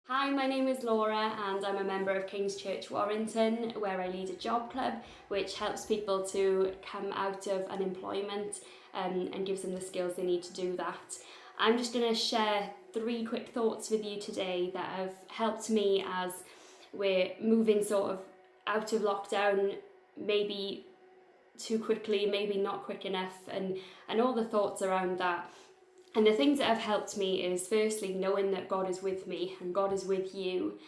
Hi, my name is Laura and I'm a member of King's Church Warrington, where I lead a job club which helps people to come out of unemployment and gives them the skills they need to do that. I'm just going to share 3 quick thoughts with you today that have helped me as we're moving sort of out of lockdown, maybe too quickly, maybe not quick enough, and all the thoughts around that. And the things that have helped me is firstly knowing that God is with me and God is with you.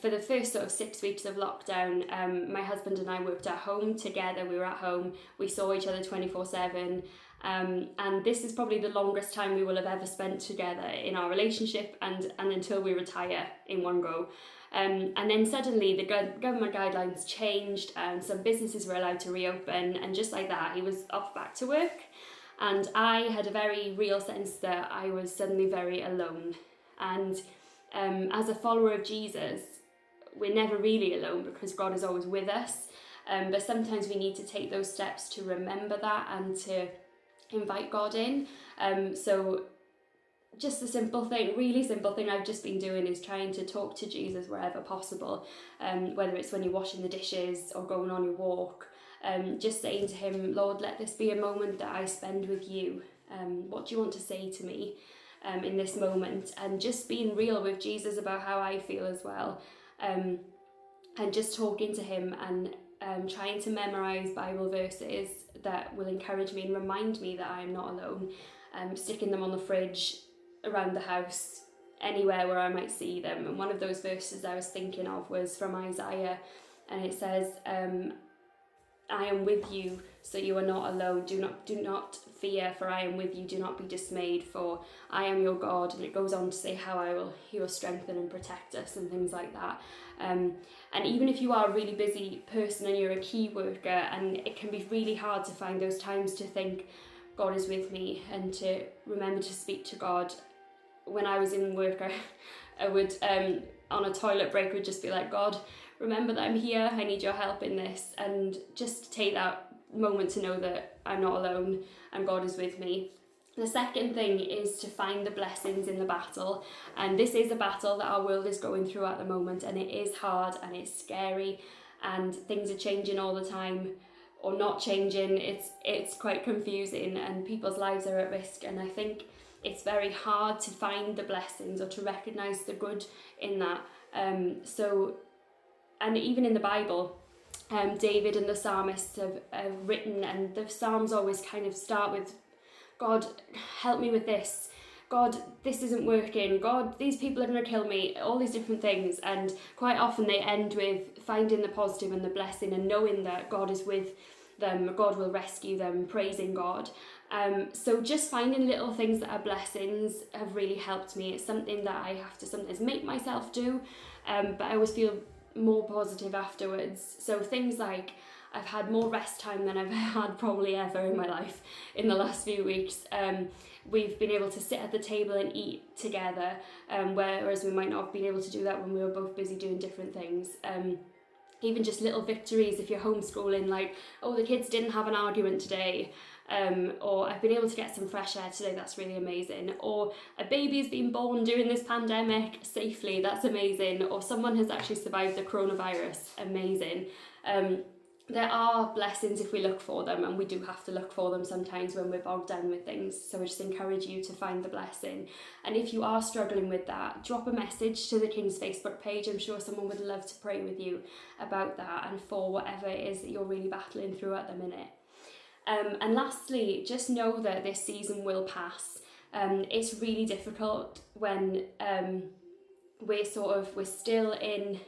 For the first sort of 6 weeks of lockdown, my husband and I worked at home together. We were at home, we saw each other 24/7. And this is probably the longest time we will have ever spent together in our relationship and until we retire in one go. And then suddenly the government guidelines changed and some businesses were allowed to reopen, and just like that, he was off back to work. And I had a very real sense that I was suddenly very alone. And as a follower of Jesus, we're never really alone because God is always with us. But sometimes we need to take those steps to remember that and to invite God in. So just a simple thing, really simple thing I've just been doing is trying to talk to Jesus wherever possible, whether it's when you're washing the dishes or going on your walk. Just saying to him, Lord, let this be a moment that I spend with you. What do you want to say to me in this moment? And just being real with Jesus about how I feel as well. And just talking to him and trying to memorize Bible verses that will encourage me and remind me that I am not alone. Sticking them on the fridge, around the house, anywhere where I might see them. And one of those verses I was thinking of was from Isaiah, and it says, I am with you, so you are not alone. Do not fear, for I am with you. Do not be dismayed, for I am your God. And it goes on to say how he will strengthen and protect us and things like that. And even if you are a really busy person and you're a key worker, and it can be really hard to find those times to think, God is with me, and to remember to speak to God. When I was in work, I would, on a toilet break, would just be like, God, remember that I'm here, I need your help in this, and just take that moment to know that I'm not alone and God is with me. The second thing is to find the blessings in the battle, and this is a battle that our world is going through at the moment, and it is hard and it's scary and things are changing all the time or not changing. It's quite confusing and people's lives are at risk, and I think it's very hard to find the blessings or to recognize the good in that. And even in the Bible, David and the psalmists have written, and the psalms always kind of start with, God, help me with this. God, this isn't working. God, these people are going to kill me. All these different things. And quite often they end with finding the positive and the blessing and knowing that God is with them, God will rescue them, praising God. So just finding little things that are blessings have really helped me. It's something that I have to sometimes make myself do, but I always feel more positive afterwards. So things like I've had more rest time than I've had probably ever in my life in the last few weeks. We've been able to sit at the table and eat together, whereas we might not have been able to do that when we were both busy doing different things. Even just little victories if you're homeschooling, like, oh, the kids didn't have an argument today, or I've been able to get some fresh air today, that's really amazing, or a baby's been born during this pandemic safely, that's amazing, or someone has actually survived the coronavirus, amazing. There are blessings if we look for them, and we do have to look for them sometimes when we're bogged down with things. So I just encourage you to find the blessing. And if you are struggling with that, drop a message to the King's Facebook page. I'm sure someone would love to pray with you about that and for whatever it is that you're really battling through at the minute. And lastly, just know that this season will pass. It's really difficult when we're still in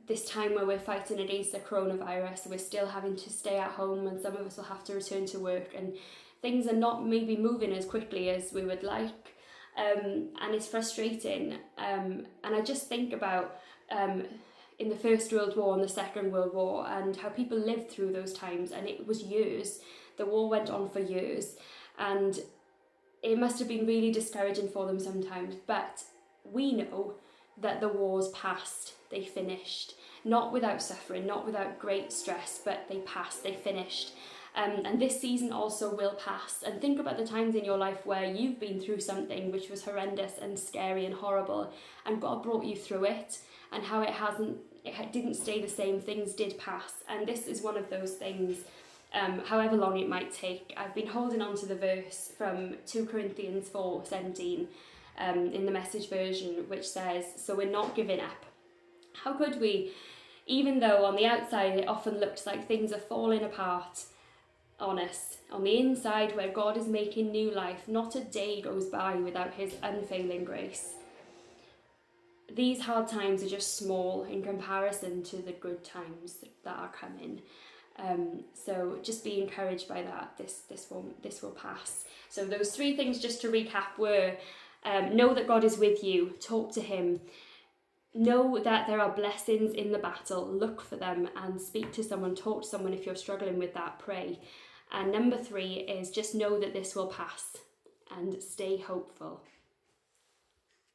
this time where we're fighting against the coronavirus. We're still having to stay at home, and some of us will have to return to work, and things are not maybe moving as quickly as we would like, and it's frustrating. And I just think about in the First World War and the Second World War and how people lived through those times, and it was years. The war went on for years, and it must have been really discouraging for them sometimes, but we know that the war's past, they finished. Not without suffering, not without great stress, but they passed, they finished. And this season also will pass. And think about the times in your life where you've been through something which was horrendous and scary and horrible, and God brought you through it, and how it didn't stay the same. Things did pass, and this is one of those things. However long it might take. I've been holding on to the verse from 2 Corinthians 4:17 in the Message version, which says, "So we're not giving up." How could we? Even though on the outside it often looks like things are falling apart on us, on the inside where God is making new life, not a day goes by without his unfailing grace. These hard times are just small in comparison to the good times that are coming. So just be encouraged by that. This will pass. So those 3 things, just to recap, were know that God is with you, talk to him, know that there are blessings in the battle, look for them and speak to someone, talk to someone. If you're struggling with that, pray. And number 3 is just know that this will pass and stay hopeful.